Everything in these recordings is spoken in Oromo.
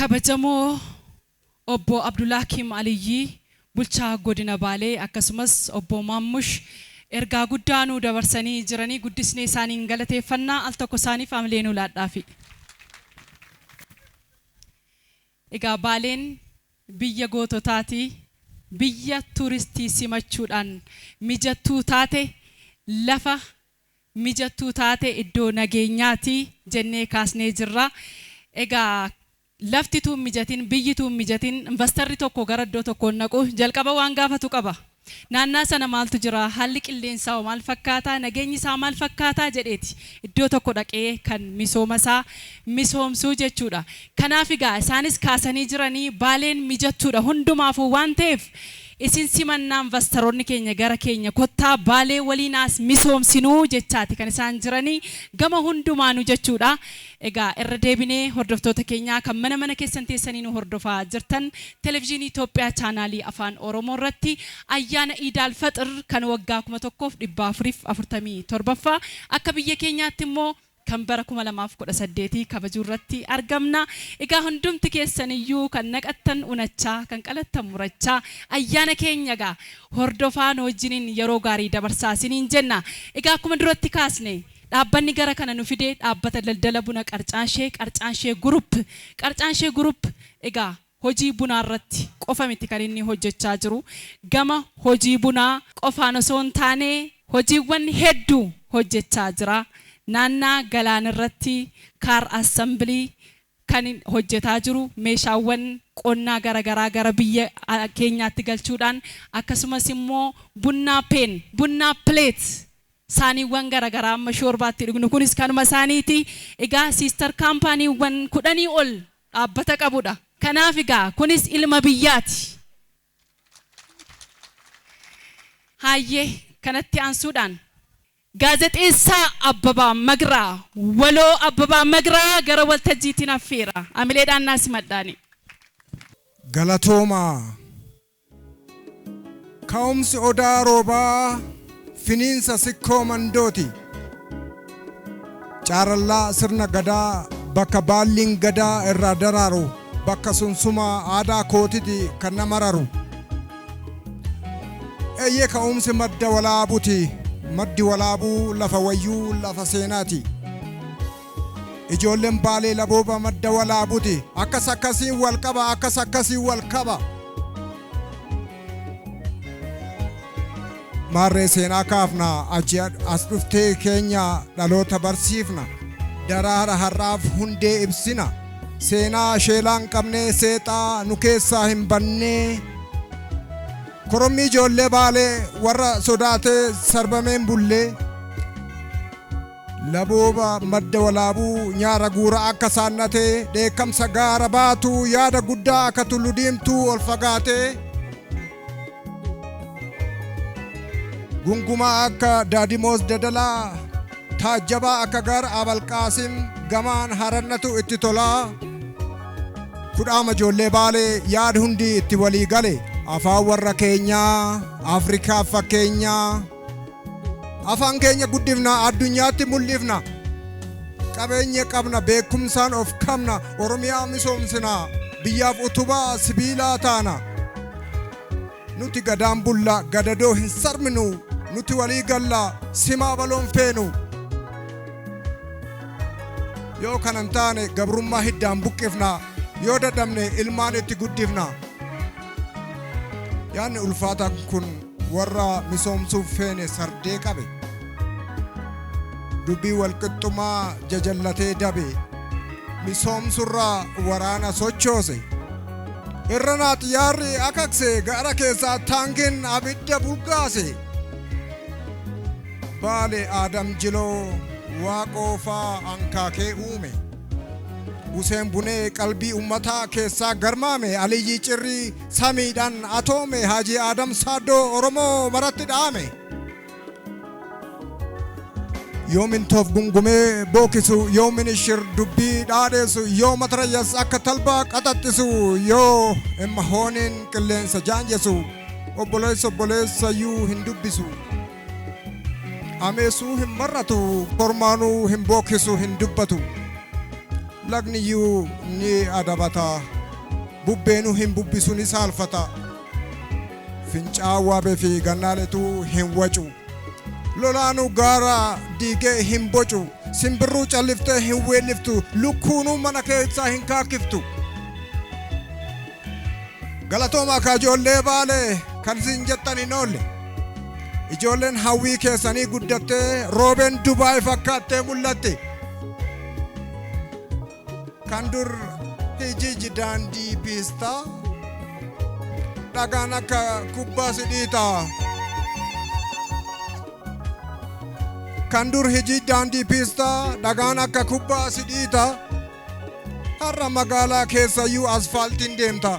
Kabajamoo obbo Abdullaakim Aliyyi bulchaa godina Baalee akkasumas obbo Maamush ergaa guddaa nu dabarsanii jiranii guddisnee isaaniin galateeffannaa al tokko isaanii faamilee nu laadhaafi. Egaa Baaleen biyya goototaati, biyya turistii simachuudhaan mijattuu taate, lafa mijattuu taate iddoo nageenyaati jennee kaasnee jirra. Egaa lafti tuun mijatiin, biyyi tuun mijatiin, investarri tokko gara iddoo tokko naqu jalqaba waan gaafatu qaba. Naannaa sana maaltu jira? Haalli qilleensaa maal fakkaata? Nageenyi isaa maal fakkaata jedheeti iddoo tokko dhaqee kan misooma isaa misoomsuu jechuudha. Kanaaf egaa isaanis kaasanii jiranii Baaleen mijattuudha hundumaafuu waan ta'eef isin simannaa investoroonni keenya gara keenya kottaa Baalee waliinaas misoomsinuu jechaati kan isaan jiranii gama hundumaanu jechuudha. Egaa irra deebinee hordoftoota keenyaa kan mana keessan teessanii nu hordofaa jirtan televiziyoonii Itoophiyaa chaanaalii Afaan Oromoo irratti ayyaana Iid al-Fixr kan waggaa 1447ffaa akka biyya keenyaatti immoo kan bara 2018 kabajuu irratti argamna. Egaa hundumti keessaniyyuu kan naqattan unachaa, kan qalattan murachaa ayyaana keenya gaa hordofaan wajjiniin yeroo gaarii dabarsaa isiniin jenna. Egaa akkuma duratti kaasne dhaabbanni gara kana nu fidee dhaabbata daldala buna Qarcaanshee Group egaa hojii bunaa irratti qofa miti kan inni hojjechaa jiru. Gama hojii bunaa qofaan osoo hin taane hojiiwwan hedduu hojjechaa jira. Naannaa galaan irratti kaar assemblii kan hojjetaa jiru, meeshaawwan qonnaa garagaraa gara biyya keenyaatti galchuudhaan akkasumas immoo bunnaa plate saaniiwwan garagaraa amma shoorbaatti dhugnu kunis kanuma isaaniiti. Egaa sister kaampaaniiwwan 10 ol dhaabbata qabudha. Kanaaf egaa kunis ilma biyyaati. Hayyee kanatti aansuudhaan gaazexeessaa Abbabaa Magraa waloo Abbabaa Magraa gara waltajjiitiin affeera. Amileedhaan naas maddaani. Galatooma ka'umsi odaa roobaa finiinsa sikkoo mandooti. Caarallaa sirna gadaa bakka baalliin gadaa irraa daraaru bakka sunsuma aadaa kootiti kan nama raru. Eeyyee ka'umsi madda walaabuti. Maddi walaabuu lafa wayyuu lafa seenaati. Ijoolleen Baalee labooba madda walaabuti. Akkas akkasiin wal qaba, akkas akkasiin wal qaba. Maarree seenaa kaafna achi as dhuftee keenya dhaloota barsiifna. Daraara har'aaf hundee ibsina. Seenaa sheelaan qabnee seexaa nu keessaa hin bannee. Korommii ijoollee Baalee warra sodaatee sarbameen bullee labooba madda walaabuu nyaara guura akka saannatee dheekkamsa gaara baatu yaada guddaa akka tullu diimtuu ol fagaatee gungumaa akka daadimoos dadalaa taajjabaa akka gaara abalqaasim gamaan harannatu itti tolaa kudhaama ijoollee Baalee yaada hundi itti walii gale. Afaan warra keenyaa Afrikaa fakkeenyaa afaan keenya guddifna addunyaatti mul'ifna qabeenya qabna beekumsaan of qabna Oromiyaa misoomsina biyyaaf utubaa sibiilaa taana nuti gadaan bulla gadadoo hin sarminu nuti walii galla simaa baloon feenu yoo kanan taane gabrummaa hiddaan buqqifna yoo dadhabne ilmaan itti guddifna. Yaanni ulfaataan kun warra misoomsuuf feene sardee qabe. Dubbii walqixxumaa jajallatee dabe. Misoomsurraa waraana sochoose. Irra naati yaarri akakse gaara keessaa taankiin abidda bulgaase. Baalee Aadam Jiloo waaqoofaa ankaakee uume. Useen bunee qalbii ummataa keessaa garmaame Aliyyi Cirrii samiidhaan atoome Haji Adam Saaddoo Oromoo maratti dhaame. Yoomin toof gungumee bookisu yoomin ishir dubbii dhaadheessu yoo matarayyas akka talbaa qaxaxxisu yoo imma hooniin qilleensa jaanjessu obboleessayyuu hin dubbisu. Ameesuu hin marratu kormaanuu hin bookisu hin dubbatu. Lagni yu ni adabata bubbeenu hin bubbisuni saalfata fincaawaa beefi gannaaletu hin wacu lolaanu gaara diigee hin bocu simbirruu calliftee hin weelliftu lukkuunuu mana keessaa hin kaakiftu galatooma akka ijoollee baalee kan isin jettan hin oolle ijoolleen hawwii keessanii guddattee roobeen Dubaay fakkaattee mul'atte kan dur hijiji daandii piistaa dhagaan akka kubbaa sidhiitaa kan dur hijiji daandii piistaa dhagaan akka kubbaa sidhiitaa har'a magaalaa keessayyuu asfaaltiin deemta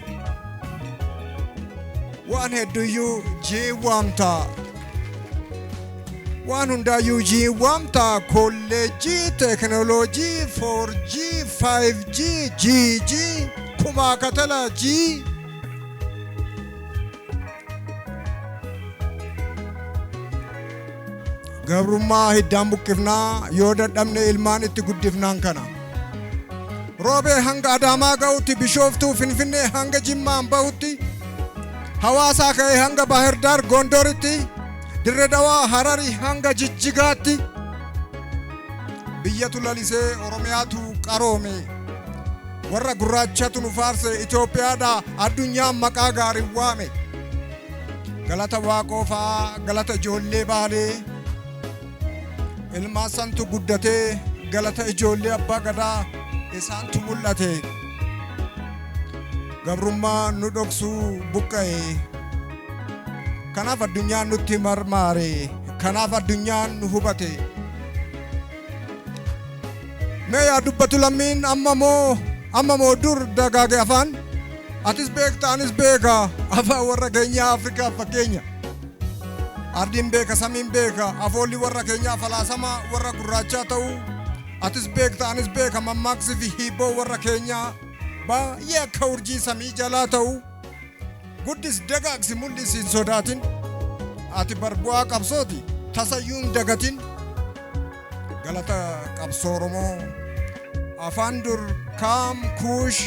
waan hedduyyuu jiiwwaamta waan hundaayyuu jiiwwaamta kolleejjii teekinooloojii 4G 5G GG kumaa katala G gabrummaa hiddaan buqqifnaa yoo dadhabne ilmaan itti guddifnaan kana roobee hanga adaamaa ga'utti bishooftuu finfinnee hanga jimmaan bahutti hawaasaa ka'ee hanga baahirdaar gondoritti dirre dawaa hararii hanga jijjigaatti biyyatu lalisee oromiyaatu qaroome warra gurraachatu nu faarse Itoophiyaadhaa addunyaan maqaa gaarii waame galata waaqoofaa galata ijoollee baalee ilmaa santu guddatee galata ijoollee abbaa gadaa isaantu mul'ate gabrummaa nu dhoksuu buqqa'e kanaaf addunyaan nutti marmaare kanaaf addunyaan nu hubate mee yaa dubbatu lammiin amma moo dur dagaage afaan atis beekta anis beeka afaan warra keenyaa Afrikaa fakkeenya ardiin beeka samiin beeka afoolli warra keenyaa falaasama warra gurraachaa ta'u atis beekta anis beeka mammaaksi fi hibboo warra keenyaa baay'ee akka urjii samii jalaa ta'u guddis dagaagsi mul'isi hin sodaatin ati barbu'aa qabsooti tasayyuu hin dagatin galata qabsoo Oromoo afaan dur kaam kuush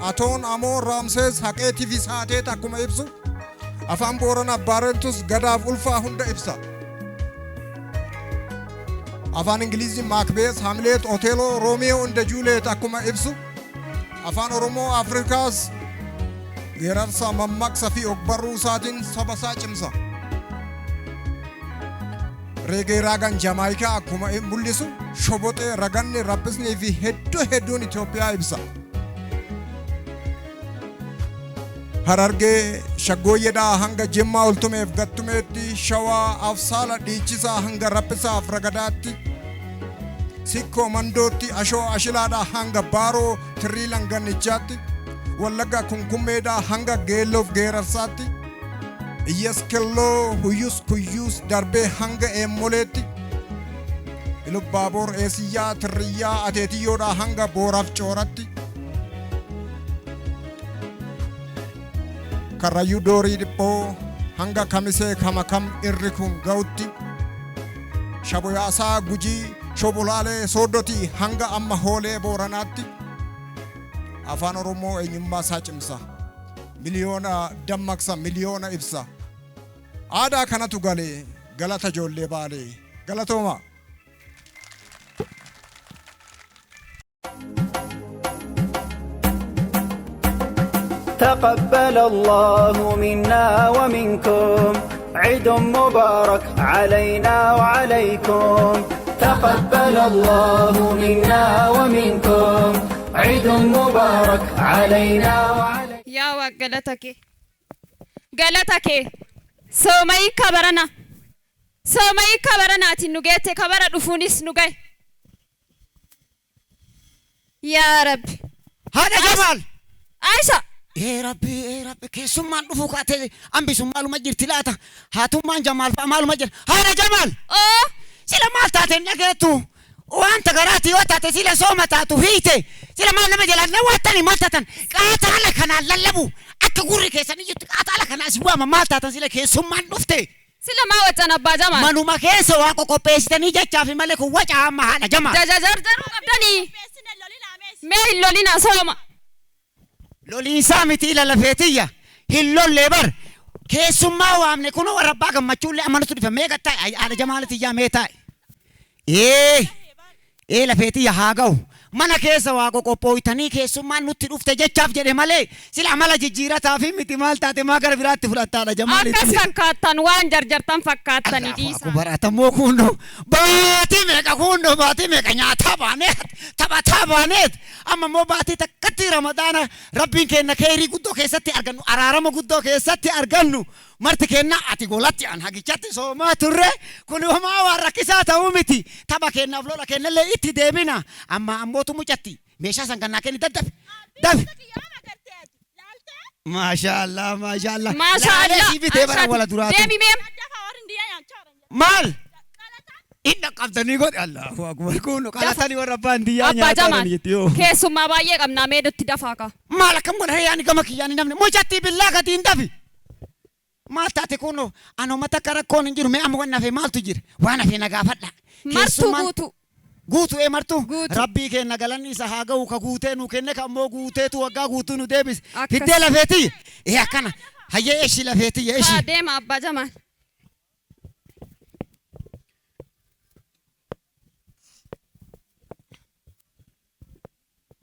atoon amoon raamsees haqeetii fi saateet akkuma ibsu afaan Booranaa Baarentus gadaaf ulfaa hunda ibsa afaan Ingilizii Maakbees Hamleet Oteeloo Roomiyoo hunda Juuleet akkuma ibsu afaan Oromoo Afrikaas geerarsa mammaqsa fi ogbarruu isaatiin saba isaa cimsa regee raagaan Jamaayikaa akkuma mul'isu shoboxee raganni rabbisnii fi hedduun Itoophiyaa ibsa Harargee shaggooyyeedhaa hanga Jimmaa Ultumeef Gattumeetti Shawaa Afsaala Dhiichisaa hanga Raphisaaf Ragadaatti Sikkoo Mandootti Ashoo Ashilaadhaa hanga Baaroo Tirrii Langanichaatti Wallagga Kunkummeedhaa hanga Geelloof Geerarsaatti Iyyas Kelloo Huyyus Kuyyuus darbee hanga Eemmoleetti Ilubbaaboor Eesiyyaa Tirriyyaa Ateetiyyoodhaa hanga Booraaf Cooratti Karrayyuu Doorii Dhiphoo hanga Kamisee Kamakam irri kun ga'utti Shaboyaasaa Gujii Shobolaalee Sooddotii hanga amma Hoolee Booranaatti afaan Oromoo eenyummaa isaa cimsa miliyoona dammaqsa miliyoona ibsa aadaa kanatu galee galata ijoollee baalee galatooma تقبل الله منا ومنكم عيد مبارك علينا وعليكم تقبل الله منا ومنكم عيد مبارك علينا وعليكم يا وقلتك سومي كبرنا تنجيت كبر دفونيس نجاي يا رب هذا جمال عائشة يا ربي كيسوم ما نفوق أتى أم بيسوم مالو مجر تلاته هاتو ما جمال فمالو مجر هذا جمال سلا ما تاتي نجتو وأنت قراتي وتاتي سلا سوما تاتو هيتي سلا ما لما جلنا واتني ما تاتن قاتلك أنا للبو أكقولك يا سني قاتلك أنا أسبوع ما تاتن سلا كيسوم ما نفتي سلا ما واتنا بجمال منو ما كيسو أكو بيستني جت في ملك وجه ما هذا جمال جرجر قبلني ما اللولينا سوما loliinsaa miti lalafeetiyya hin lollee bar keessummaa waamne kun warra abbaa gammachuullee amanatu dhufe meeqa taa'e haadha jamaalatiyyaa mee taa'e lafeetiyya haa ga'u mana keessa waa qoqqooytanii keessummaan nutti dhufte jechaaf jedhe malee sila amala jijjiirataa fi miti maal taate maa gara biraatti fudhattaadha jamaalatiyya. Akkas fakkaattan waan jarjartan fakkaatanii dhiisa. Baratammoo kunno baatii meeqa nyaataa baaneet taphataa baaneet amma immoo baatii takkatti ramadaana rabbiin kenna keerii guddoo keessatti argannu araarama guddoo keessatti argannu marti kenna ati golatti an hagichatti soomaa turre kun homaa waan rakkisaa ta'uu miti tapha kennaaf lola kennallee itti deebina amma ammootu mucatti meeshaa san kannaa kenni daddabe. Maashaallah. Deemi meem. Maal? Inna qabdanii godhe Allahu akbar kun qalatanii warra abbaan diyyaa nyaatan jettiyoo. Keessummaa baay'ee qabnaa meedotti dafaa ka. Maal akkam godhe yaani gama kiyyaan namni mucatti billaa gatiin dafi. Maal taate kun anuma takka rakkoon hin jiru mee amma waan hafe maaltu jira waan hafe nagaafadha. Martuu guutu martuu rabbii kenna galanni isa haa ga'u ka guutee nu kenne ka ammoo guuteetu waggaa guutuu nu deebise fiddee lafeetii akkana hayyee eeshi lafeetii eeshi. Deema abbaa Jamaal.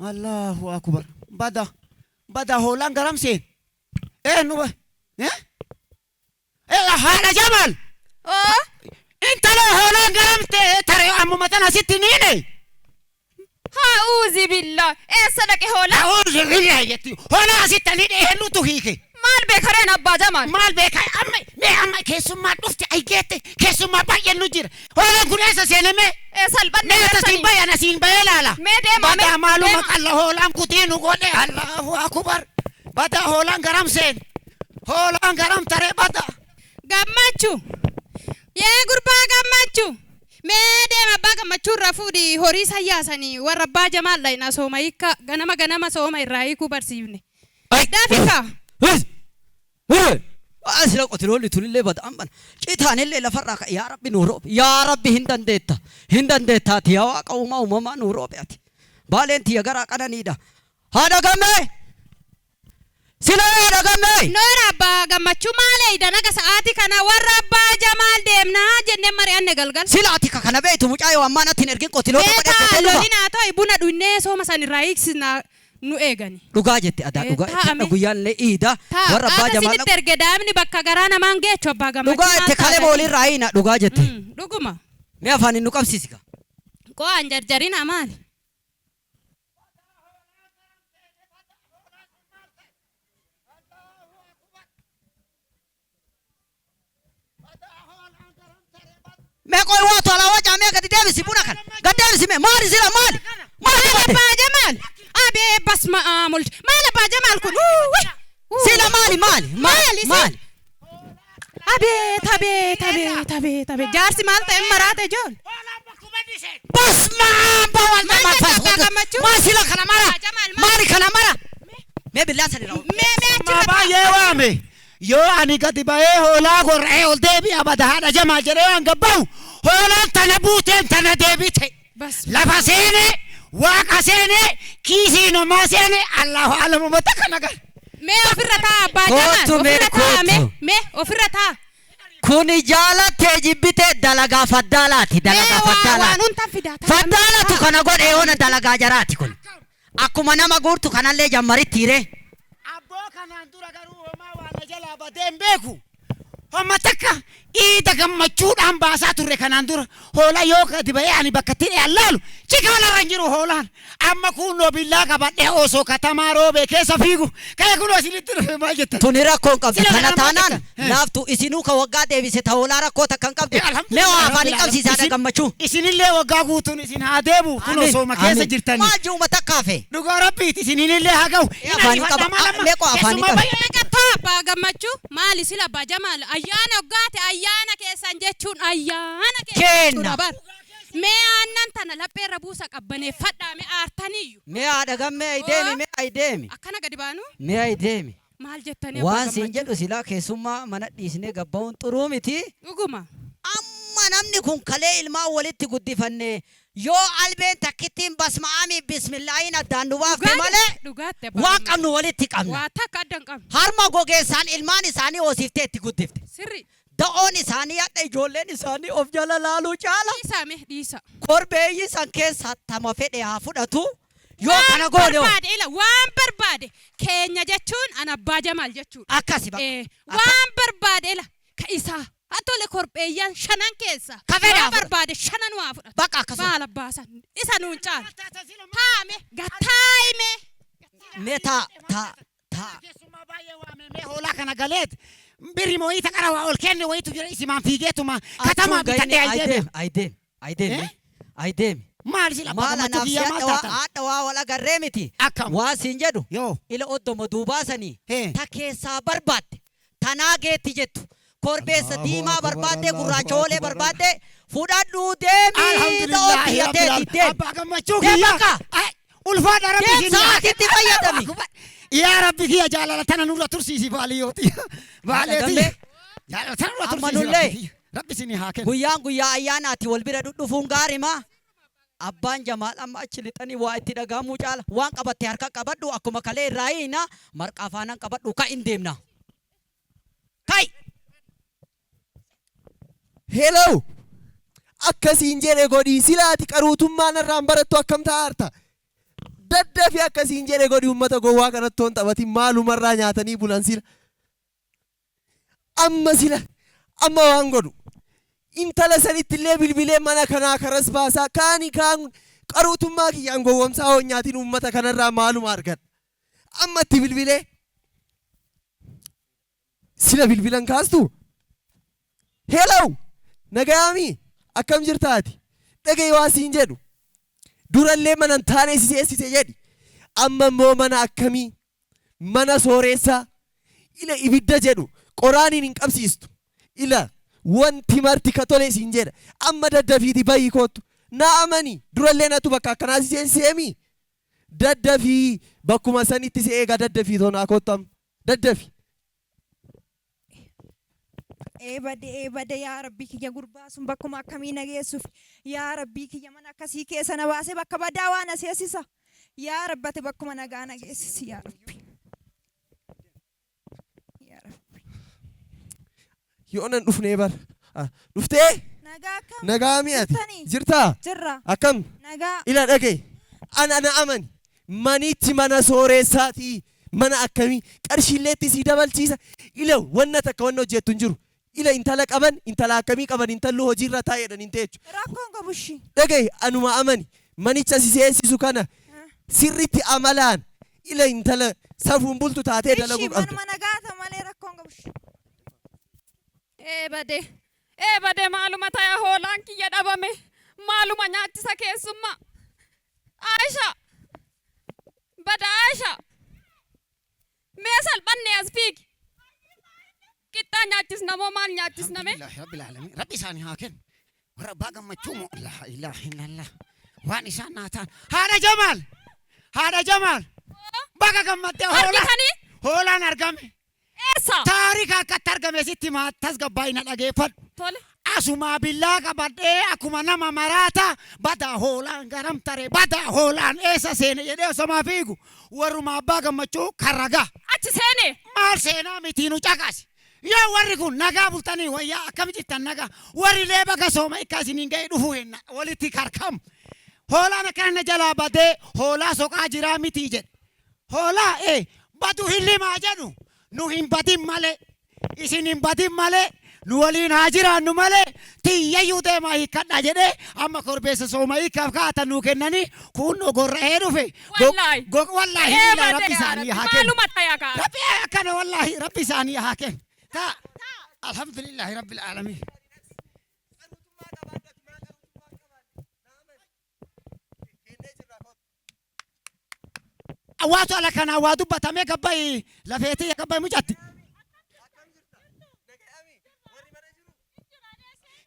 Allahu akbar bada hoolaan garam seen nu haadha Jamaal. Intala hoolaan garamte tare ammuma tana sitti niine. A'uuzi billah. Sadaqe hoolaan. A'uuzi billah jetti. Hoolaa sitti niine eenyutu hiike. Maal beekareen abbaa Jamaal. Maal beekaa amma keessummaa dhufte aygeette keessummaa baay'een nu jira. Hoolaan kun eessa seename? Salphanne asiin bayee laala. Mee deema badaa maaluma qalla hoolaan kutii nu godhe Allahu akbar. Badaa hoolaan garam seen. Hoolaan garam tare badaa. Gammachuu. Yee gurbaa Gammachuu. Mee deema abbaa Gammachuu irraa fuudhi horii sayyaasanii warra abbaa Jamaal dhayna sooma hiika ganama sooma irraa hiikuu barsiifne. Daafika. Asila qotiroolli tulillee badaan bana citaanillee lafarraa ka yaa rabbi nuu roobe yaa rabbi hin dandeettaati yaa waaqa uumamaa nuu roobe ati baaleen tiyya garaa qananiidha haadha gammee sila haadha gammee. Noora abbaa Gammachuu maalee danaga sa'aatii kana warra abbaa Jamaal deemnaa jennee mari'anne galgal. Sila ati kana beeytu mucaa yoo ammaan atti hin ergin qotiroota badhaatee dhufa. Lolina ta'e buna dhunnee sooma san irraa hiiksisna nu eegani. Dhugaa jette adaa dhugaa itti guyyaallee iida warra abbaa Jamaal. Akkasitti erge daamni bakka garaa namaan geechu abbaa Gammachuu. Dhugaa itti kale boolii irraa hiina dhugaa jette. Dhuguma. Mee afaan hin nu qabsiisi ka. Qo'aan jarjarina maali? Mee qoy waatu ala wajaa mee gadi deebisi buna kan gadi deebisi mee maali sila maali. Maali abbaa Jamaal. Abee basma mulch. Maali abbaa Jamaal kun. Sila maali. Abee jaarsi maal ta'e maraate joon. Basma bawal Jamaal fayyadu. Maali sila kana mara. Maali kana mara. Mee billaa sani rawu. Mee baay'ee waame. Yoo ani gadi bahee hoolaa gorra'ee ol deebi'a bada haadha Jamaal jedhee waan gabbaa'u hoolaan tana buuteen tana deebite lafa seene waaqa seene kiisii namaa seene Allahu alamu takka nagar. Mee ofirra taa abbaa Jamaal ofirra taa. Kuni jaalattee jibbitee dalagaa faddaalaati faddaalatu kana godhee yoona dalagaa jaraati kun akkuma nama guurtu kanallee jammaritti hiree. Abboo kanaan dura garuu homaa waan jalaa badeen beeku. Homma takka iida gammachuudhaan baasaa turre kanaan dura hoolaa yoo gadi bahee ani bakka itti dhiyaan cikaala hin jiru hoolaan amma kunnoo billaa qabadhee osoo katamaa roobee keessa fiigu ka'ee kunoo isinitti dhufe maal jettan. Tuni rakkoon qabdi kana taanaan laaftu isinuu ka waggaa deebise ta hoolaa rakkoo takkan qabdu mee waa afaan hin qabsiisaadha Gammachuu. Isinillee waggaa guutuun isin haa deebu kunoo sooma keessa jirtanii. Maal ji'uma takkaafe. Dhugaa rabbiiti isinillee haa ga'u. Afaan qaba meeqoo afaan qaba. Abbaa Gammachuu maali sila abbaa Jamaal ayyaana waggaate ayyaana keessan jechuun ayyaana kenna. Mee aannan tana lapheerra buusa qabbaneeffadhaa mee aartaniiyyu. Mee haadha gammee ay deemi. Akkana gadi baanu. Mee ay deemi. Maal jettanii waan siin jedhu silaa keessummaa mana dhiisnee gabba'uun xuruu miti. Dhuguma. Amma namni kun kalee ilmaan walitti guddifannee yoo albeen takkittiin basmaa'amii bismillaahiin addaan nu baafte malee dhugaatti waan qabnu walitti qabna. waa takka adda hin qabne. Harma gogeessaan ilmaan isaanii hoosiftee itti guddifte. Sirri. Da'oon isaanii hadha ijoolleen isaanii of jala laaluu caala. Dhiisame dhiisa. Korbeeyyi san keessa tama fedhe haa fudhatu. Yoo kana goone waan barbaade keenya jechuun an abbaa Jamaal jechuudha. akkasi baqa. Waan barbaade ila ka isaa. Atole korbeeyyan shanan keessa. Kafeedhaa barbaade shanan waa fudhata. Baqa akkasuma. Baala baasan. Isa nuun caala. Taame gattaayime. Mee taa. Keessummaa baay'ee waamee hoolaa kana galeet birri moo'ii taqara waa ol kenne wayitu jira isimaan fiigeetuma katamaa bitadhee Aydeemi. maal sila Maal gammachuu anaaf kiyyaa maal taatan? haadha waa wal agarree miti. Akkam. Waa siin jedhu. Yoo. Ila oddoma duubaasanii. Hee. Ta keessaa barbaadde. Tanaa geetti jettu. Korbeessa diimaa barbaadde gurraachoolee barbaadde fudhadhuu deemii. Alhamdulillah Deemi. abbaa gammachuu Deem kiyyaa bakka. ulfaadha rabbi Deem sa'aatitti fayyadami. yaa rabbi kiyya jaalala tana nurra tursiisi baaliyooti baaleeti jaalala tana nurra Ammanullee. tursiisi rabbi sini haa kennu. Guyyaa ayyaanaati wal bira dhudhufuun gaarimaa. Abbaan Jamaal amma achi lixanii waa itti dhagahamuu caala. Waan qabatte harka qabadhu akkuma kalee irraa hiina marqaa faanaan qabadhu ka hin deemna. Kai! Hello! Akkasiin jedhe godhii silaati qaruutummaan irraan barattu akkam ta'aarta. Daddafi akkasiin jedhe godhii uummata gowwaa kanattoon taphatin maalumarraa nyaatanii bulan sila. Amma waan godhu. Intala sanitti illee bilbilee mana kanaa karas baasaa kaan qaruutummaa kiyyaan gowwomsaa hoon nyaatiin uummata kanarraa maaluma argan. Amma itti bilbilee sila bilbilan kaastu. Hello! Nagayaami akkam jirtaati? Dhagaye waa siin jedhu. Durallee mana hin taane si seessise jedhi. Amma immoo mana akkamii? Mana sooressaa. Ila ibidda jedhu qoraaniin hin qabsiistu. Ila wanti marti ka tole siin jedha. Amma daddafiiti bayii kootu. Na amani durallee natu bakka akkanaa si seensisee daddafii bakkuma sanitti si eega daddafii toonaa kootam. Daddafi. Eebade yaa rabbii kiyya gurbaa sun bakkuma akkamii nageessuuf yaa rabbii kiyya mana akkasii keessa na baasee bakka badaa waan aseessisa yaa rabbate bakkuma nagaa nageessisi yaa rabbi. Yoo nan dhufnee bar. Dhuftee? Nagaa akkam? Nagaa mi'aati. Jirtanii? Jirtaa? Jirra. Akkam? Nagaa. Ila dhagaye. Ana amani. Manitti mana sooressaatii. Mana akkamii qarshiilleetti si dabalchiisa. Ila wanna takka wanna hojjettu hin jiru. Ila intala qaban intala akkamii qaban intallu hojiirra taa'eedhan hin teechu. Rakkoon qabushi. Dhagaye anuma amani. Manicha si seessisu kana sirritti amalaan ila intala safuun bultu taatee dalaguu qabdu. Manuma nagaata malee rakkoon qabushi. Eebade maaluma ta'e hoolaan kiyya dhabame maaluma nyaachisa keessummaa. Aisha bada Aisha mee salphanne as fiigi. Qixxaa nyaachisna moo maal nyaachisname? Rabbi isaanii haa kennu. Warra abbaa gammachuu moo laa ilaaha illallah. Waan isaan naa ta'an. Haadha Jamaal. Baga gammaddee hoolaan argame. Eessa? Taarika akkatti argame sitti maattas gabbaa'ina dhageeffadhu. Tole. Asuma billaa qabadhee akkuma nama maraata badaa hoolaan garam taree badaa hoolaan eessa seene jedhee osomaa fiigu warruma abbaa gammachuu karragaa. Achi seene. Maal seenaa miti nu caqasi. Yoo warri kun nagaa bultanii wayyaa akkam jirtan nagaa warri lee baga sooma ikkasiniin ga'ee dhufuu henna walitti karkam. Hoolaan akkana jalaa badee hoolaa soqaa jiraa miti jedhe. Hoolaa badu hillimaa jedhu nu hin badin malee isin hin badin malee. Nu waliin haa jiraannu malee tiyyayyuu deemaa hiikkadha jedhee amma korbeessa sooma hiikkaaf kaa'atan nuu kennanii kun ogorra'ee dhufe. Wallaahi rabbi isaanii haa kennu. Maaluma ta'e Rabbi akkana wallaahi rabbi isaanii haa kennu. Alhamdulillahi rabbil aalamiin. Waatu ala kanaa waa dubbatamee gabba'i lafeetii gabba'i mucatti.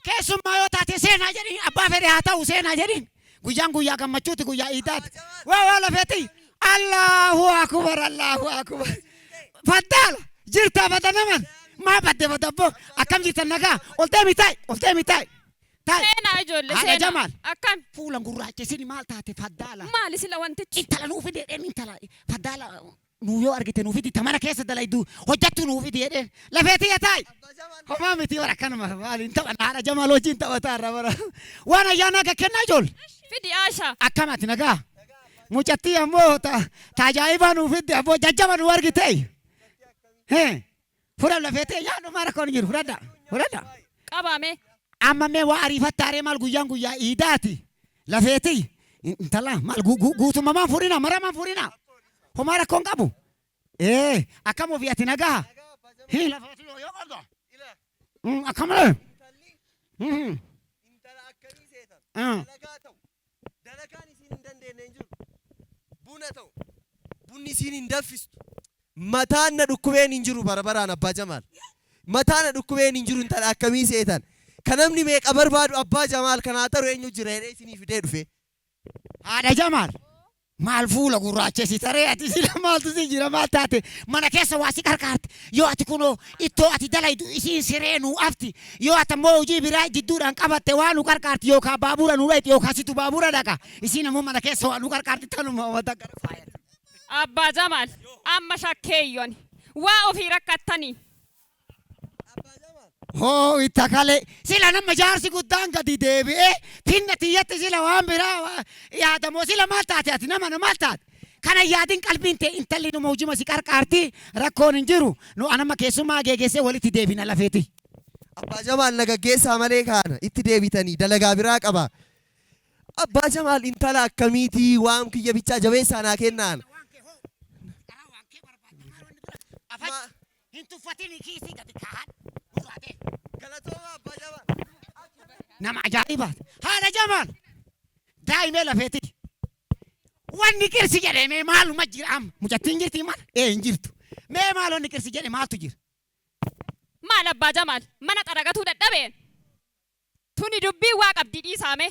Keessummaa yoo taate seenaa jedhin abbaa fedhe haa ta'u seenaa jedhin guyyaan guyyaa gammachuuti guyyaa iidaati. Waa lafeetii Allahu akbar. Faddaala jirtaa badanaman maa badde badabboo akkam jirtan nagaa oltee mitaay. taa'e. Seenaa ijoollee Haadha seenaa. Jamaal. Akkam Fuulan gurraacha isin maal taate faddaala. maali sila wantichi? Intala nuu fide jedheen intala faddaala nuu yoo argite nuu fidi tamana keessa dalaydu hojjattu nuu fidi jedheen lafeetii taa'e. Homaa miti wara kanuma maaliin tapha haadha Jamaal wajjin taphataa irra bara. Waan ayyaana akka kennaa ijoollee. Fidi Aasha. Akkamaati nagaa. Mucattii ammoo tajaajibaa nuu fidde ammoo jajjaba nuu argite. Fura lafeetee yaadu mara koon jiru fudhadha. Fudhadha. Qabame. Amma mee waa ariifattaaree maal guyyaan guyyaa iidaati. Lafeetii intala maal guutuma maan furina mara maan furina. Homaa rakkoon qabu. Akkam ofii ati nagaa. Lafeetii yoo qordo. Akkamalee. Intala akkamii seetan. Dalagaa ta'u. Dalagaan isiin hin dandeenye hin jiru. Buna ta'u. Bunni isiin hin danfistu. Mataan na dhukkubeen hin jiru barabaraan Abbaa Jamaal. Mataan na dhukkubeen hin jiru intala akkamii seetan. Kan namni meeqa barbaadu Abbaa Jamaal kanaa ta'u eenyu jira jedhee isinii fidee dhufe. Haadha Jamaal. Maal fuula gurraachesi taree ati sila maaltu si jira maal taate mana keessa waa si qarqaarte yoo ati kunoo ittoo ati dalaydu isiin siree nuu afti yoo ati ammoo hojii biraa jidduudhaan qabatte waa nu qarqaarti yookaan baabura nu dhayti yookaan situ baabura dhaqa isiin ammoo mana keessa waa nu qarqaarti tanuma wata gara faayata. Abbaa Jamaal amma shakkeeyyoon waa ofii rakkattanii. Hoo itta kale sila nama jaarsi guddaan gadi deebi'ee finna tiyyatti sila waan biraa yaadamoo sila maal taate ati nama maal taate kana yaadin qalbiin ta'e intalli nu hojii si qarqaarti rakkoon hin jiru nu anama keessummaa geegessee walitti deebina lafeeti. Abbaa Jamaal nagaggeessaa malee kaana itti deebitanii dalagaa biraa qaba. Abbaa Jamaal intala akkamiitii waan kiyya bichaa jabeessaa naa kennaan. Hintuffatini kiisii gadi kaa'an. Galatooma Abbaa Jamaal. Nama ajaa'ibaati. Haadha Jamaal. Daa'imee lafeeti. Wanni qirsi jedhee mee maaluma jira amma mucattiin jirti maal? Hin jirtu. Mee maalonni qirsi jedhe maaltu jira? Maal Abbaa Jamaal mana xaragatuu dadhabeen. Tuni dubbii waa qabdii dhiisaame.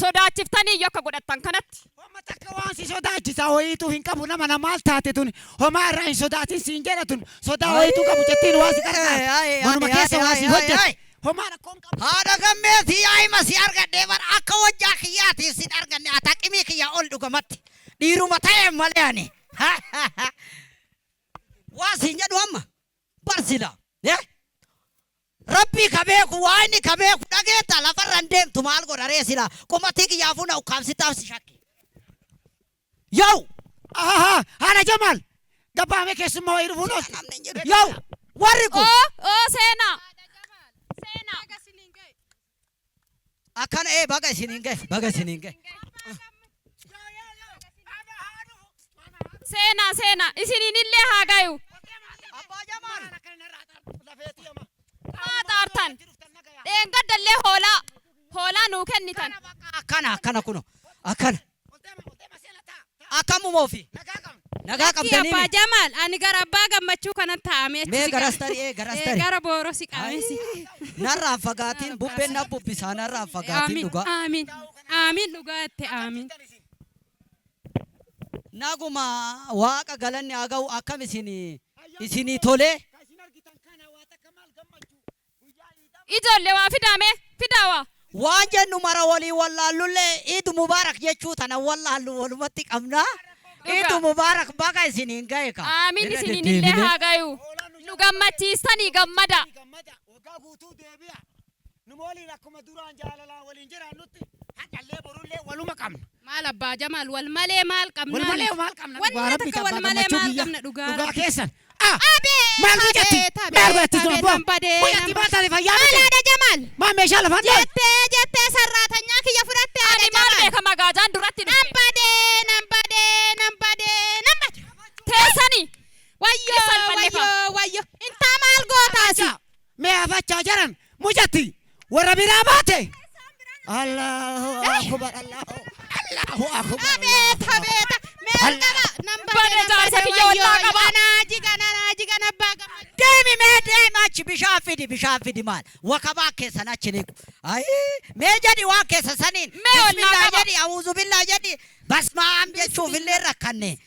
Sodaachiftanii akka godhattan kanatti. Homma takka waan si sodaachisaa wayiitu hin qabu nama maal taate tuni homaa irraa hin sodaatin siin jedha tun sodaa wayiitu qabu jettiin waa si qarqaarte. Manuma keessa waa si hojjete. Homaa rakkoon qabu. Haadha gammeetii yaa'ima si argadhee bara akka wajjaa kiyyaatiif sin arganne ataqimii kiyya ol dhugamatti. Dhiiruma ta'e malee ani. Waa siin jedhu amma barsila. Rabbii kabeeku waa inni kabeeku dhageetta lafarra hin deemtu maal godharee sila qumatii kiyyaafuu na ukkaamsitaaf si shakki. Yoo! Haadha Jamaal! Gabbaamee keessummaa wayii dhufuun oolti. Yoo! Warri kun! Seenaa! Seenaa! Akkana baga isiniin gahe baga isiniin gahe. Seenaa isiniin illee haa gayu. Abbaa Jamaal! Haa xaartan. Dheengaddallee hoolaa nuu kennitan. Akkana kuno akkana. Akkamuma ofii. Nagaa qabdanii. Abbaa Jamaal ani gara abbaa gammachuu kanatti taa'amee achi. Mee garas tarii garas tarii. Gara booroo si qabeesi. Narraan fagaatiin bubbeen na bubbisaa narraan fagaatiin dhugaa. Amiin dhugaatte amiin. Naguma waaqa galanni haa ga'u akkam isinii tolee. Ijoollee waa fidaawaa. Waan jennu mara walii wallaallullee Iid Mubaarak jechuu tana wallaallu walumatti qabna. Iid Mubaarak baga isiniin gahe ka. Amiin isiniin illee haa gayu. Nu gammachiistanii gammada. Waggaa guutuu deebi'a. Nu waliin akkuma duraan jaalalaan waliin jiraannutti hadhallee borullee waluma qabna. Maal Abbaa Jamaal wal malee maal qabna? Wal malee maal qabna? Wanni takka wal malee maal qabna dhugaa. Dhugaa keessan. Maal hojjetti? Maal godhatti sun abbaa? Hojjetti maal taate fayyaa miti? Haadha Jamaal. Maa meeshaa lafa dhaa? Jettee sarraatanyaa kiyya fudhatte haadha Ani maal Jamaal. beeka magaajaan duratti dhufe. Nambadee. Teessanii. Wayyoo. Intaa maal gootaasi? Mee afachaa jiran mujatti warra biraa baate. Allahu akbar. Abeeta. Meel qaba. Bade jaarsa kiyya wallaa qaba. Jigan abbaa gammachuu. Deemi achi bishaan fidi maal wakabaa keessan achi niqu. Mee jedhi waan keessa saniin. Mee wallaa Bismillah qaba. jedhi awuuzu billaa jedhi basmaam jechuuf illee rakkanne.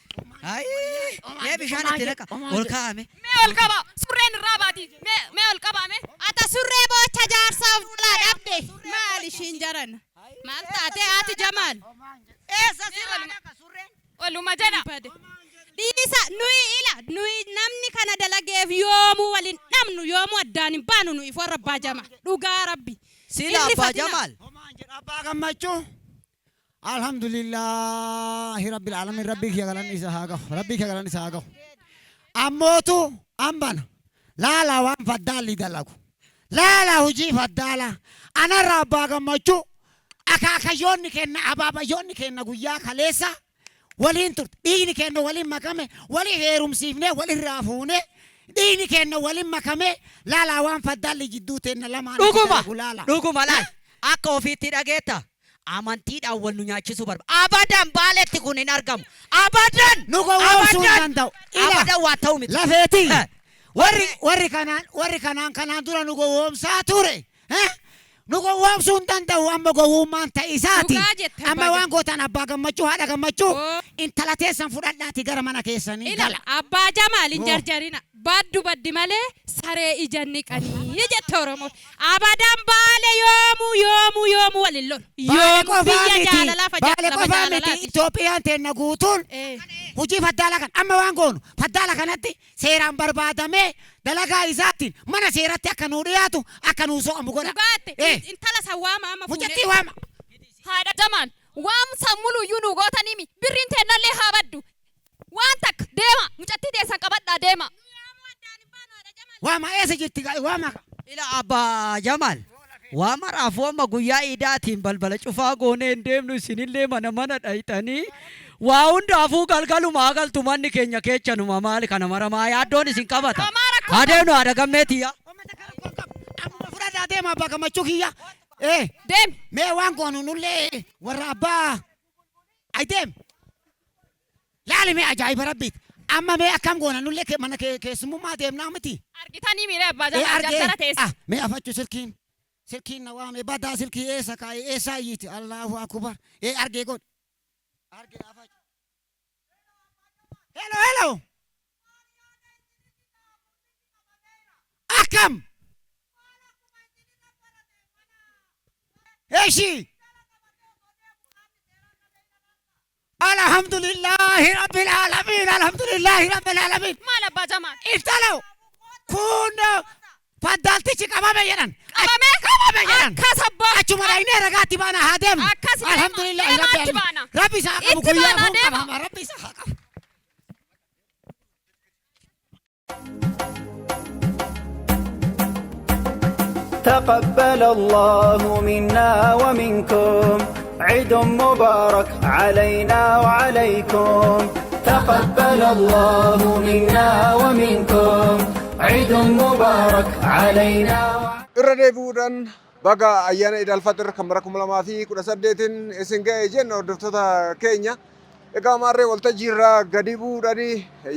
Mee bishaan itti naqa ol kaa'ame. Mee ol qaba. Surreen irraa baati. Mee ol qabaame. Ata surree boocha jaarsaaf dhalaa dhabde maal ishiin jaran maal taate ati Jamaal Eessa siraan akka surreen? Waluma jedha. dhiisa nuyi namni kana dalageef yoomuu waliin dhabnu yoomuu addaan hin baanu nuyi warra abbaa Jamaal dhugaa rabbi Sila Abbaa Jamaal. Homaan jedha abbaa gammachuu. Alhamdulillahi rabbil alamin rabbii kiyya galanni isa haa gahu. Rabbii kiyya galanni isa haa gahu. Ammootu ambana. Laala waan faddaalli dalagu. Laala hojii faddaala. Anarra abbaa gammachuu. Akaakayyoonni kenna abaabayyoonni kenna guyyaa kaleessa. Waliin turte. Dhiigni kenna waliin makame. Walii heerumsiifne walirraa fuune. Dhiigni kenna waliin makame. Laala waan faddaalli jidduu teenna lamaan. Dhuguma laal. Akka ofiitti dhageetta. Amantiidhaan wal nu nyaachisuu barbaada. Abadan baaletti kun hin argamu. Abadan. Nu gowwoomsuu hin danda'u. Abadan waa ta'u miti. Lafeetii. Warri kanaan dura nu gowwoomsaa ture. Nu gowwoomsuu hin danda'u amma gowwummaan ta'isaati. Amma waan gootan abbaa gammachuu haadha gammachuu intala teessan fudhadhaati gara mana keessanii gala. Abbaa Jamaal hin jarjarina. Baddu baddi malee saree ijanni qanii jette Oromoon. Abadan baale yoomuu waliin lolu. Yoomuu biyya jaalalaaf qofaa miti Itoophiyaan teenna guutuun hojii faddaala kan amma waan goonu faddaala kanatti seeraan barbaadamee dalagaa isaatiin mana seeratti akka nuu dhiyaatu akka nuu so'amu godha. Intala sawwaama amma fuudhee. Hojjetti waama. Haadha Jamaal waam sammulu iyyuu nuu gootanimi birriin teennallee haa baddu. Waan takka deema mucattii teessan qabadhaa deema. Waama eessa jirti waama. Ila Abbaa Jamaal. Waama raafuu amma guyyaa iidaatiin balbala cufaa goonee hin deemnu isinillee mana dhayxanii. Waa hundaafuu galgalumaa galtu manni keenya keechanuma maali kana maramaa yaaddoon isin qabata. Adeemnu haadha gammeetiyya. Fudhadhaa deema abbaa gammachuu kiyya. Deem. Mee waan goonu nullee warra abbaa. Ay deem. Laali mee ajaa'iba rabbiiti. Amma mee akkam goona nullee mana keessummaa deemnaa miti. Argitanii miiree Abbaa Jamaal jaldala teessa. Mee afachu silkiin. Silkiin na waame badaa silkii eessa kaa'e eessa iyyiti Allahu akbar. Argee godhe. Argee afachu. Hello. Akkam. Eeshi. Alhamdulillahi rabbil alamin. Maal Abbaa Jamaal? Iftalaw. Kun faddaaltichi qabame jedhan. Qabame jedhan. Akkas abbaa. Achuma dhaynee ragaatti baana haa deemnu. Akkas Alhamdulillahi rabbil alamin. Rabbi isaa qabu guyyaa kun qabama. Rabbi isaa qabu. تقبل الله منا ومنكم عيد مبارك علينا وعليكم تقبل الله منا ومنكم عيد مبارك علينا irra deebi'uudhaan baga ayyaana Iidal Fixir kan bara 2018 isin ga'e jenna hordoftoota keenya. Egaa maarree waltajjii irraa gadi bu'uudhaan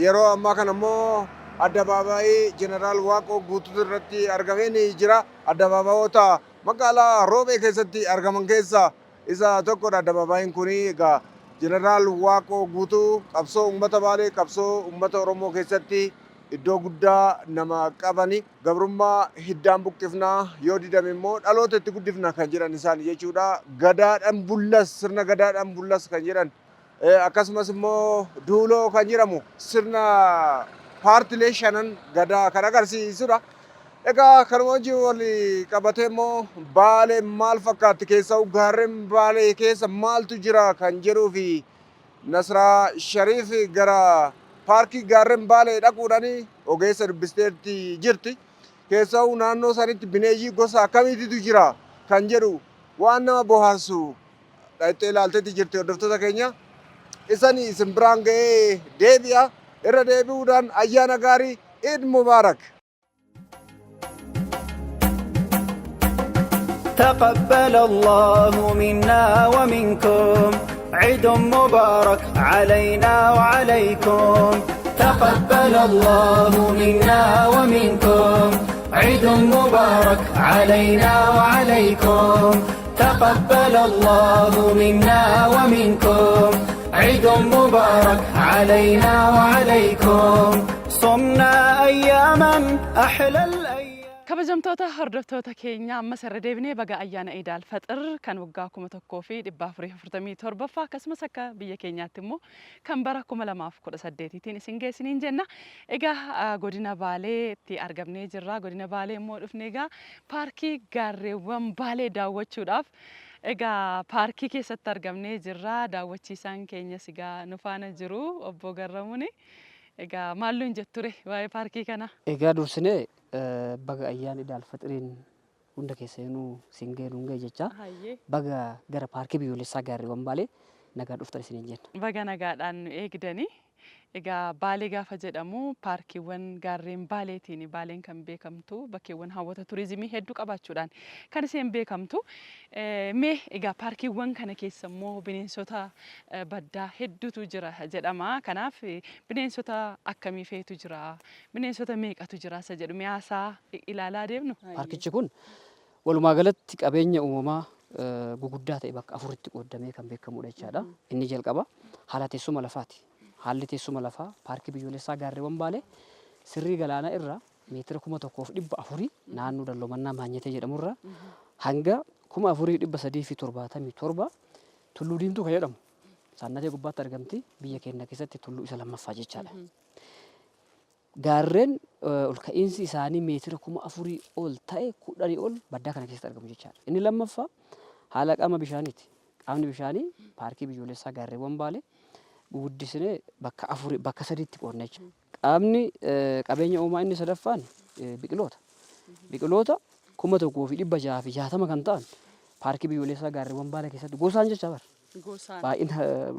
yeroo ammaa kana immoo addabaabaayii Jeneraal Waaqoo guutuu irratti argamee jira. Addabaabaayota magaalaa Roobee keessatti argaman keessaa isa tokkodha. Addabaabaayii kun egaa Jeneraal Waaqoo guutuu qabsoo uummata Baalee qabsoo uummata Oromoo keessatti iddoo guddaa nama qabani. Gabrummaa hiddaan buqqifnaa yoo didame immoo dhaloota itti guddifna kan jedhan isaan jechuudha. Gadaadhaan bullas sirna gadaadhaan bullas kan jedhan akkasumas immoo duuloo kan jedhamu sirna paartilee shanan gadaa kan agarsiisudha. Egaa kanuma wajjin wal qabatee immoo Baalee maal fakkaatti keessaa gaarreen Baalee keessa maaltu jira kan jedhuu fi Nasraa Shariif gara paarkii gaarreen Baalee dhaquudhaan ogeessa dubbisteetti jirti. Keessaa naannoo sanitti bineeyyii gosa akkamiitu jira kan jedhu waan nama bohaarsu dhaqxee ilaalteetti jirti hordoftoota keenya. Isani isin biraan ga'ee deebi'a. Irra deebi'uudhaan ayyaana gaarii Eid Mubarak. تقبل الله منا ومنكم عيد مبارك علينا وعليكم تقبل الله منا ومنكم عيد مبارك علينا وعليكم تقبل الله منا ومنكم عيد مبارك علينا وعليكم صمنا أياما أحلى الأيام Kabajamtoota hordoftoota keenya ammas irra deebinee baga ayyaana Eid al-Fixr kan waggaa 1447 akkasumas akka biyya keenyaatti immoo kan bara 2018tiin isin geessiniin jenna. Egaa godina Baaleetti argamnee jirra. Godina Baalee immoo dhufnee egaa paarkii gaarreewwan Baalee daawwachuudhaaf egaa paarkii keessatti argamnee jirra. Daawwachiisaan keenyas egaa nu faana jiru obbo Garramuuni. Egaa maallu hin jetture waa'ee paarkii kana? Egaa dursinee baga ayyaana Eid al-Fixriin hunda keessanuu singeenuun ga'e jecha baga gara paarkii biyyoolessaa gaarreewwan Baalee nagaa dhuftan isiniin jenna. Baga nagaadhaan nu eegdanii. Egaa Baalee gaafa jedhamu paarkiiwwan gaarreen Baaleetiin Baaleen kan beekamtu bakkeewwan hawwata turizimii hedduu qabaachuudhaan kan isheen beekamtu. Mee egaa paarkiiwwan kana keessa immoo bineensota baddaa hedduutu jira jedhama. Kanaaf bineensota akkamii feetu jira? Bineensota meeqatu jira isa jedhu mi'aasaa ilaalaa deemnu. Paarkichi kun walumaa galatti qabeenya uumamaa guguddaa ta'e bakka afuritti qoodamee kan beekamudha jechaadha. Inni jalqaba haala teessuma lafaati. Haalli teessuma lafaa paarkii biyyoolessaa gaarreewwan Baalee sirrii galaana irraa meetira 1400 naannoo Dalloomanaa Maanyatee jedhamurra hanga 4377 tulluu diimtuu kan jedhamu saannatee gubbaatti argamti biyya keenya keessatti tulluu isa lammaffaa jechaadha. Gaarreen ol ka'iinsi isaanii meetira 4000 ol ta'e 10 ol baddaa kana keessatti argamu jechaadha. Inni lammaffaa haala qaama bishaaniiti. Qaamni bishaanii paarkii biyyoolessaa gaarreewwan Baalee guddisnee bakka sadiitti qoodne jechuudha. Qaamni qabeenya uumaa inni sadaffaan biqiloota. Biqiloota 1660 kan ta'an paarkii biyyoolessaa gaarreewwan Baalee keessatti gosaan jecha bara. Baay'ina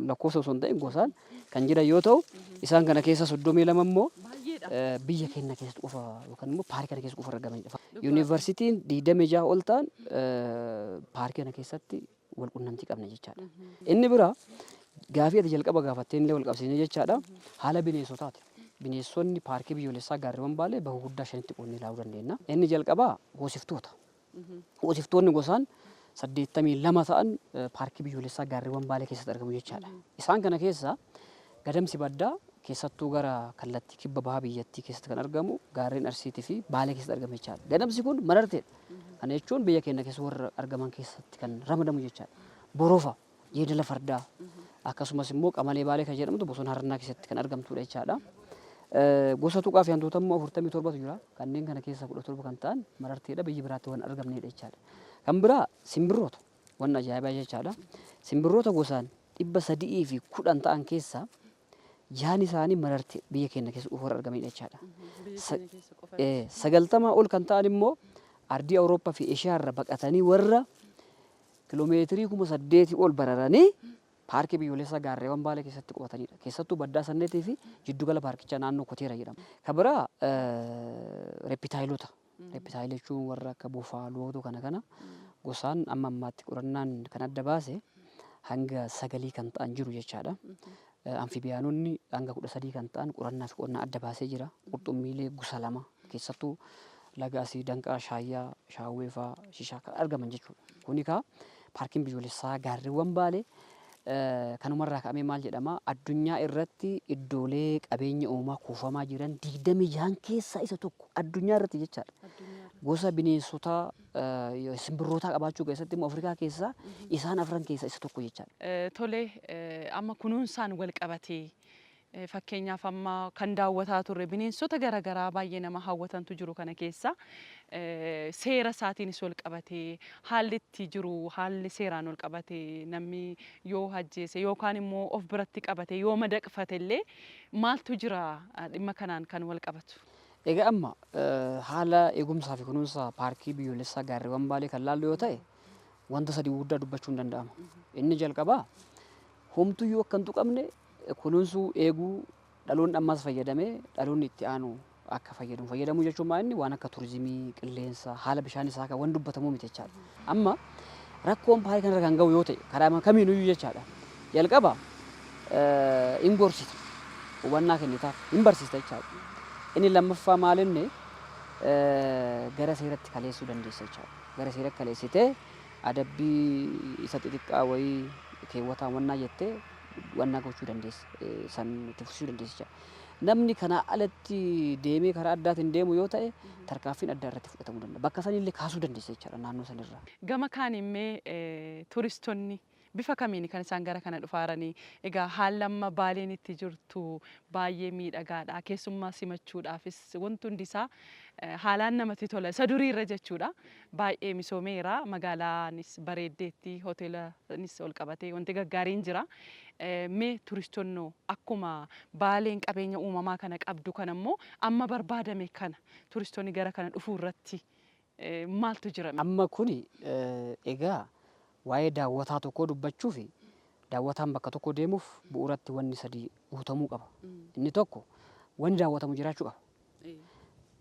lakkoofsa osoo hin ta'in gosaan kan jiran yoo ta'u isaan kana keessa 32 immoo biyya keenya keessatti qofa yookaan immoo paarkii kana keessa qofa argamanidha. Yuunivarsiitiin 26 ol ta'an paarkii kana keessatti wal qunnamtii qabna jechaadha. Inni biraa gaafii ati jalqaba gaafattee illee wal qabsiisne jechaadha. Haala bineensotaati. Bineensonni paarkii biyyoolessaa gaarreewwan Baalee bakka guddaa shanitti qoodnee ilaaluu dandeenya. Inni jalqabaa hoosiftoota. Hoosiftoonni gosaan 82 ta'an paarkii biyyoolessaa gaarreewwan Baalee keessatti argamu jechaadha. Isaan kana keessa gadamsi baddaa keessattuu gara kallattii kibba bahaa biyyattii keessatti kan argamu gaarreen Arsiitii fi Baalee keessatti argama jechaadha. Gadamsi kun mararteedha. Kana jechuun biyya keenya keessa warra argaman keessatti kan ramadamu jechaadha. Borofa, yeedala fardaa akkasumas immoo qamalee Baalee kan jedhamtu bosona Harannaa keessatti kan argamtudha jechaadha. Gosa tuqaa fi hantuuta immoo 47tu jira. Kanneen kana keessa 17 kan ta'an mararteedha biyya biraatti waan argamneedha jechaadha. Kan biraa simbirroota waan ajaa'ibaa jechaadha. Simbirroota gosaan 310 ta'an keessa jaan isaanii marartee biyya keenya keessa warra argamanidha jechaadha. 90 ol kan ta'an immoo ardii Awurooppaa fi Eeshiyaa irra baqatanii warra kiiloomeetirii 8,000 ol bararanii paarkii biyyoolessaa gaarreewwan Baalee keessatti qubatanidha. Keessattuu baddaa sanneetii fi jiddugala paarkichaa naannoo Koteera jedhama. Kan biraa reepitaayilota. Reepitaayilii jechuun warra akka bofaa, lootuu kana gosaan amma ammaatti qorannaan kan adda baase hanga 9 kan ta'an jiru jechaadha. Amfibiyaanonni hanga 13 kan ta'an qorannaa fi qonnaa adda baasee jira. Qurxummiilee gosa 2 keessattuu laga asii danqaa shaayyaa, shaawwee fa'aa, shishaa kan argaman jechuudha. Kuni kaa paarkiin biyyoolessaa gaarreewwan Baalee kanumarraa ka'amee maal jedhama addunyaa irratti iddoolee qabeenya uumamaa kuufamaa jiran 26 keessaa isa tokko addunyaa irratti jechaadha. Gosa bineensotaa simbirrootaa qabaachuu keessatti immoo Afrikaa keessaa isaan afran keessaa isa tokko jechaadha. Tolee amma kunuunsaan wal qabatee fakkeenyaaf amma kan daawwataa turre bineensota garaagaraa baay'ee nama hawwatantu jiru kana keessa seera isaatiinis wal qabatee haalli itti jiru haalli seeraan wal qabatee namni yoo ajjeese yookaan immoo of biratti qabate yoo madaqfate illee maaltu jira dhimma kanaan kan wal qabatu. Egaa amma haala eegumsaa fi kunuunsa paarkii biyyoolessaa gaarreewwan Baalee kan laallu yoo ta'e wanta sadii guddaa dubbachuu hin danda'ama. Inni jalqabaa homtuyyuu akka hin tuqamne kunuunsuu eeguu dhaloonni ammas fayyadamee dhaloonni itti aanu akka fayyadamu jechuun maa inni waan akka turizimii qilleensa haala bishaan isaa kan waan dubbatamu miti jechaadha. Amma rakkoon paarkii kanarra kan ga'u yoo ta'e karaa kamiinuyyuu jechaadha. Jalqaba hin gorsita hubannaa kennitaaf hin barsiista jechaadha. Inni lammaffaa maalinni gara seeratti kaleessuu dandeessa jechaadha. Gara seeratti kaleessitee adabbii isa xixiqqaa wayii keewwataa wannaa jettee wannaa gochuu dandeessa san itti fufsiisuu dandeessa. namni kana alatti deemee karaa addaatiin deemu yoo ta'e tarkaanfiin adda irratti fudhatamuu danda'a. Bakka sanillee kaasuu dandeessa jechuudha naannoo sanirraa. Gama kaan immoo turistonni bifa kamiin kan isaan gara kana dhufaaranii egaa haalli amma Baaleen itti jirtu baay'ee miidhagaadha. Keessummaa simachuudhaafis wanti hundi isaa haalaan namatti tola. Isa duriirra jechuudha. Baay'ee misoomeera. Magaalaanis bareeddeetti hoteelanis ol qabatee wanti gaggaariin jira. Mee turistonnoo akkuma Baaleen qabeenya uumamaa kana qabdu kanammoo amma barbaadame kana turistonni gara kana dhufuu irratti maaltu jira? Amma kuni egaa waa'ee daawwataa tokkoo dubbachuu fi daawwataan bakka tokko deemuuf bu'uuratti wanni sadii guutamuu qaba. Inni tokko wanni daawwatamu jiraachuu qaba.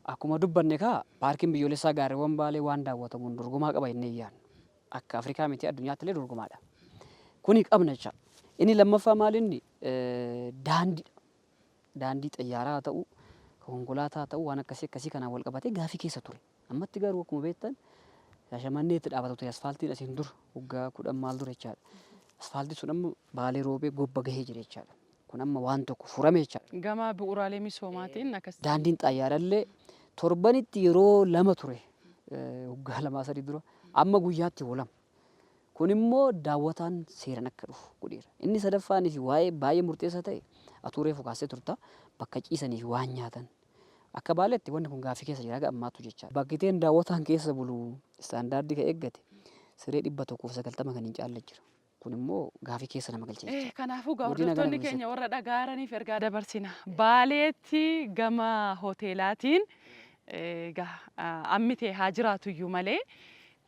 Akkuma dubbanne kaa paarkiin biyyoolessaa gaarreewwan Baalee waan daawwatamuun dorgomaa qaba jennee yaadna. Akka Afrikaa miti addunyaatti illee dorgomaadha. Kuni qabna jecha. Inni lammaffaa maalinni daandiidha. Daandii xayyaaraa haa ta'u, konkolaataa haa ta'u waan akkasii kanaan wal qabatee gaafii keessa ture. Ammatti garuu akkuma beektan Shaashamanneetti dhaabatu ture asfaaltiin asiin dura waggaa 10 maal dura jechaadha. Asfaaltiin sun amma Baalee roobee gobba gahee jira jechaadha. Kun amma waan tokko furame jechaadha. Gama bu'uuraalee misoomaatiin akkas. Daandiin xayyaarallee torbanitti yeroo 2 ture waggaa 2-3 dura amma guyyaatti yoo 2. Kun immoo daawwataan seeran akka dhufu godheera. Inni sadaffaan fi waa'ee baay'ee murteessaa ta'e atuuree fokaasee turta bakka ciisanii fi waan nyaatan. Akka Baaleetti wanni kun gaafii keessa jira ammaatu jecha. Bakkiteen daawwataan keessa bulu istaandaardii kan eeggate siree 190 kan hin caalle jira. Kun immoo gaafii keessa nama galchee jecha. Kanaafuu hordoftoonni keenya warra dhagaaraniif ergaa dabarsina. Baaleetti gama hoteelaatiin ammitee haa jiraatu iyyuu malee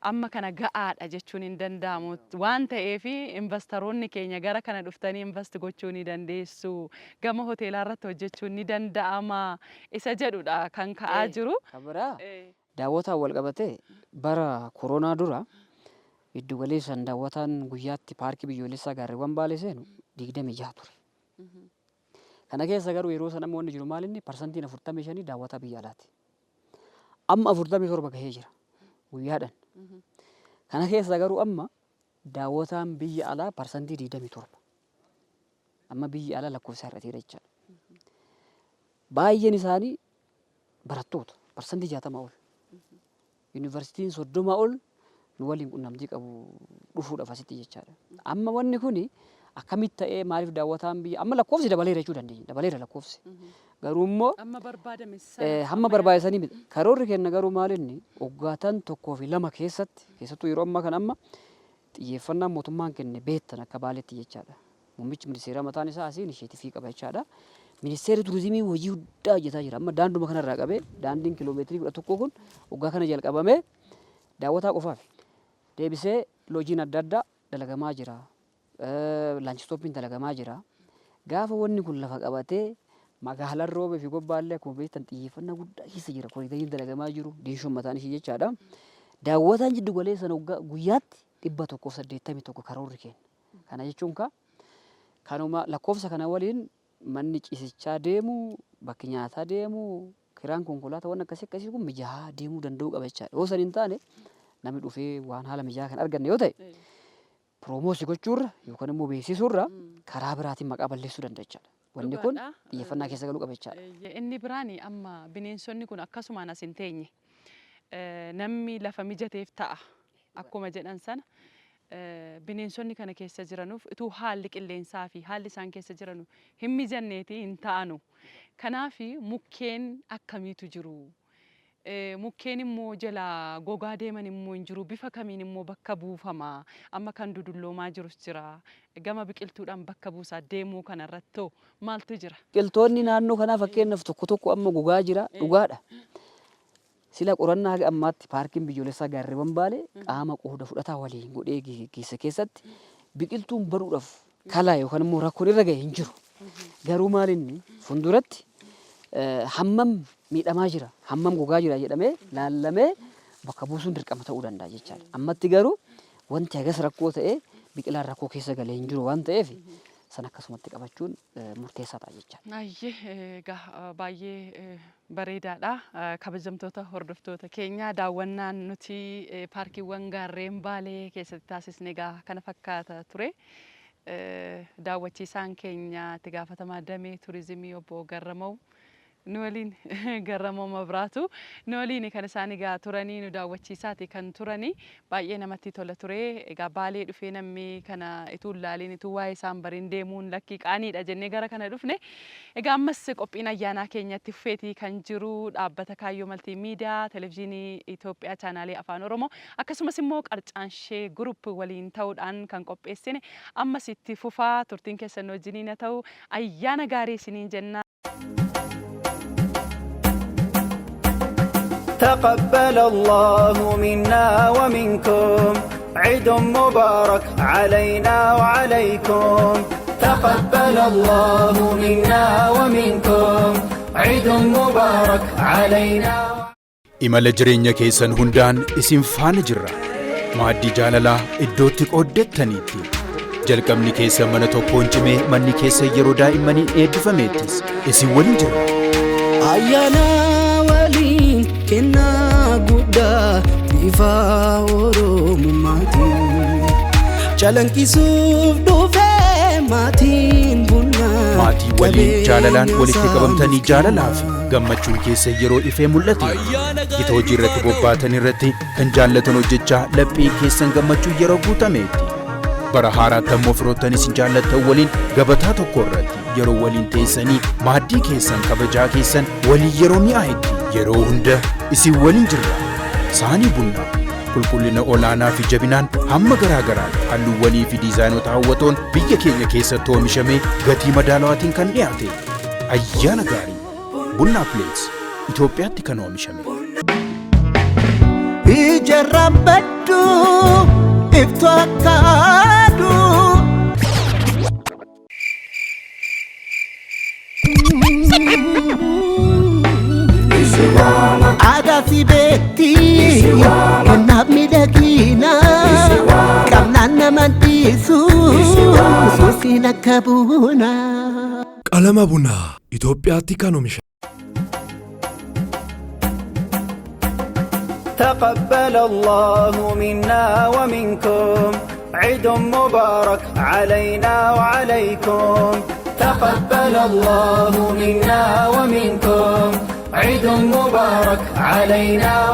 amma kana ga'aadha jechuun hin danda'amu waan ta'eef investoroonni keenya gara kana dhuftanii invest gochuu ni dandeessu. Gama hoteelaa irratti hojjechuun ni danda'ama isa jedhudha kan ka'aa jiru. Kabiraa daawwataan wal qabatee bara koronaa dura giddu galeessaan daawwataan guyyaatti paarkii biyyoolessaa gaarreewwan Baalee seenu 26 ture. Kana keessa garuu yeroo sana wanni jiru maalinni parsantiin 45 daawwataa biyya alaati. Amma 47 gahee jira guyyaadhaan. Kana keessa garuu amma daawwataan biyya alaa parsantii 27. Amma biyya alaa lakkoofsa irratti jechaadha. Baay'een isaanii barattoota parsantii 60 ol. Yuunivarsiitiin 30 ol nu waliin qunnamtii qabu dhufuudhaaf asitti jechaadha. Amma wanni kuni akkamitti ta'ee maaliif daawwataan biyya amma lakkoofsi dabaleera jechuu dandeenya. Dabaleera lakkoofsi. Garuu immoo hamma barbaadamanii miti. Karoorri kenna garuu maalinni waggaatan 1 fi 2 keessattuu yeroo ammaa kana amma xiyyeeffannaan mootummaan kenne beektan akka Baaleetti jechaadha. Muummichi ministeeraa mataan isaa asiin isheetii qaba jechaadha. Ministeerri turizimii hojii guddaa hojjetaa jira. Amma daanduma kanarraa qabee daandiin kiiloomeetirii 11 kun waggaa kana jalqabamee daawwataa qofaaf deebisee loojiin adda addaa dalagamaa jira. Laanchistooppiin dalagamaa jira. Gaafa wanni kun lafa qabatee magaalaan roobee fi gobbaallee akkuma beektan xiyyeeffannaa guddaa keessa jira. Koriidariin dalagamaa jiru diishoon mataan ishee jechaadha. Daawwataan jiddu galeessan guyyaatti 181 karoorri kenna. Kana jechuun kanuma lakkoofsa kana waliin manni ciisichaa deemu, bakki nyaataa deemu, kiraan konkolaataa waan akkasii kun mijaa'aa deemuu danda'uu qaba jechaadha. Yoo san hin taane namni dhufee waan haala mijaa'aa kan arganne yoo ta'e piroomoosii gochuurra yookaan immoo beeksisuurra karaa biraatiin maqaa balleessuu danda'a jechaadha. Wanni kun xiyyeeffannaa keessa galuu qaba jechaadha. Inni biraan amma bineensonni kun akkasumaan as hin teenye namni lafa mijateef ta'a akkuma jedhan sana bineensonni kana keessa jiranuuf utuu haalli qilleensaa fi haalli isaan keessa jiranu hin mijanneeti hin ta'anu. Kanaaf mukkeen akkamiitu jiru? Mukkeen immoo jala gogaa deeman immoo hin jiru. Bifa kamiin immoo bakka buufama. Amma kan dudulloomaa jirus jira. Gama biqiltuudhaan bakka buusaa deemuu kanarratti maaltu jira? Biqiltoonni naannoo kanaa fakkeenyaaf tokko amma gogaa jira dhugaadha. Sila qorannaa haga ammaatti paarkiin biyyoolessaa gaarreewwan Baalee qaama qooda fudhataa waliin godhee keessatti biqiltuun baruudhaaf kalaa yookaan immoo rakkoon irra gahe hin jiru. Garuu maalinni fuulduratti hammam miidhamaa jira, hammam gogaa jira jedhamee laallamee bakka buusuun dirqama ta'uu danda'a jechaadha. Ammatti garuu wanti hagas rakkoo ta'ee biqilaan rakkoo keessa galee hin jiru waan ta'eef san akkasumatti qabachuun murteessaa ta'a jechaadha. Baay'ee bareedaadha. Kabajamtoota hordoftoota keenya daawwannaan nuti paarkiiwwan gaarreen Baalee keessatti taasisne kana fakkaata ture. daawwachiisaan keenya itti gaafatamaa damee turizimii obbo Garramuu nu waliin Garramuu Mabraatu nu waliin kan isaan egaa turanii nu daawwachiisaati kan turanii baay'ee namatti tola ture egaa Baalee dhufee namni kana ituu laaliin ituu waa'ee isaan bariin deemuun lakkii qaaniidha jennee gara kana dhufne egaa ammas qophiin ayyaanaa keenyatti fufeetii kan jiru dhaabbata Kaayyoo Maltiimiidiyaa televezyiinii Itoophiyaa chaanaalee Afaan Oromoo akkasumas immoo Qarcaanshee Group waliin ta'uudhaan kan qopheessine ammas itti fufaa turtiin keessan wajjiniin ta'u ayyaana gaarii isiniin jenna. تقبل الله منا ومنكم عيد مبارك علينا وعليكم تقبل الله منا ومنكم عيد مبارك علينا imala jireenya keessan hundaan isin faana jirra maaddii jaalalaa iddootti qooddettaniitti jalqabni keessa mana tokkoon cimee manni keessa yeroo daa'immanii eebbifameettis isin waliin jirra ayyaana waliin kennaa guddaa bifa oromummatiin calanqisuuf dhufee maatiin bunnaa maatii waliin jaalalaan walitti qabamtanii jaalalaa fi gammachuun keessa yeroo ifee mul'ate gita hojii irratti bobbaatan irratti kan jaallatan hojjechaa laphee keessan gammachuu yeroo guutameetti bara haaraatti ammoo firoottan isin jaallattan waliin gabataa tokko irratti yeroo waliin teessanii maaddii keessan kabajaa keessan walii yeroo mi'aayetti yeroo hunda isin waliin jirra saanii bunnaa qulqullina olaanaa fi jabinaan hamma garaagaraan halluu walii fi diizaayinota hawwatoon biyya keenya keessatti oomishamee gatii madaalawaatiin kan dhiyaate ayyaana gaarii Bunna Plates Itoophiyaatti kan oomishame. Ijarraan badduu iftu akka aduu. Aadaa fi beektii qonnaaf miidhaginaa qabnaan nama dhiisu suusiin akka bunaa. Qalama bunaa Itoophiyaatti kan oomishame. تقبل الله منا ومنكم عيد مبارك علينا وعليكم تقبل الله منا ومنكم عيد مبارك علينا